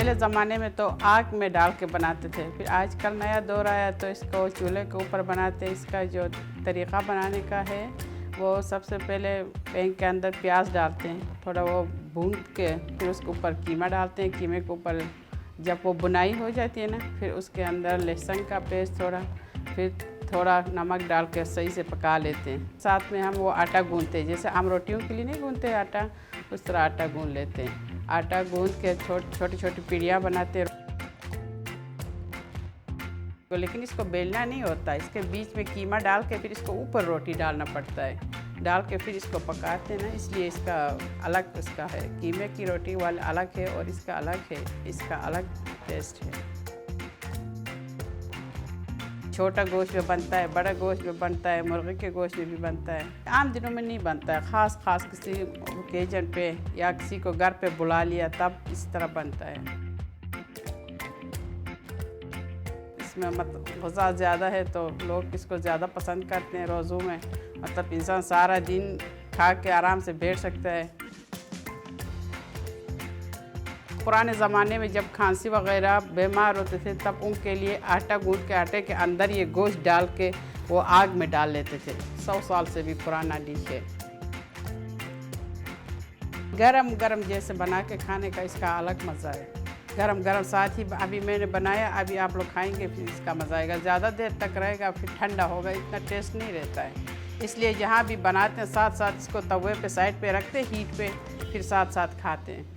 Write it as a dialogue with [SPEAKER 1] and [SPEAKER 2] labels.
[SPEAKER 1] पहले ज़माने में तो आग में डाल के बनाते थे, फिर आजकल नया दौर आया तो इसको चूल्हे के ऊपर बनाते हैं। इसका जो तरीक़ा बनाने का है वो सबसे पहले पैन के अंदर प्याज डालते हैं, थोड़ा वो भून के फिर उसके ऊपर कीमा डालते हैं। कीमे के ऊपर जब वो बुनाई हो जाती है ना, फिर उसके अंदर लहसुन का पेस्ट थोड़ा, फिर थोड़ा नमक डाल के सही से पका लेते हैं। साथ में हम वो आटा गूँथते हैं, जैसे हम रोटियों के लिए नहीं गूँथते आटा, उस तरह आटा गूँथ लेते हैं। आटा गूँथ के छोटी छोटी पीढ़ियाँ बनाते हैं। तो लेकिन इसको बेलना नहीं होता, इसके बीच में कीमा डाल के फिर इसको ऊपर रोटी डालना पड़ता है, डाल के फिर इसको पकाते हैं ना, इसलिए इसका अलग इसका है। कीमे की रोटी वाला अलग है और इसका अलग है, इसका अलग टेस्ट है। छोटा गोश्त में बनता है, बड़ा गोश्त में बनता है, मुर्गे के गोश्त में भी बनता है। आम दिनों में नहीं बनता है, ख़ास किसी ओकेजन पे या किसी को घर पे बुला लिया तब इस तरह बनता है। इसमें मतलब ग़िज़ा ज़्यादा है तो लोग इसको ज़्यादा पसंद करते हैं रोज़ों में, मतलब इंसान सारा दिन खा के आराम से बैठ सकता है। पुराने ज़माने में जब खांसी वग़ैरह बीमार होते थे तब उनके लिए आटा गूँथ के आटे के अंदर ये गोश्त डाल के वो आग में डाल लेते थे। 100 साल से भी पुराना डिश है। गरम गरम जैसे बना के खाने का इसका अलग मज़ा है। गरम गरम साथ ही अभी मैंने बनाया, अभी आप लोग खाएंगे फिर इसका मज़ा आएगा। ज़्यादा देर तक रहेगा फिर ठंडा होगा, इतना टेस्ट नहीं रहता है। इसलिए जहाँ भी बनाते हैं साथ साथ इसको तवे पे साइड पे रखते हैं हीट पे, फिर साथ साथ खाते हैं।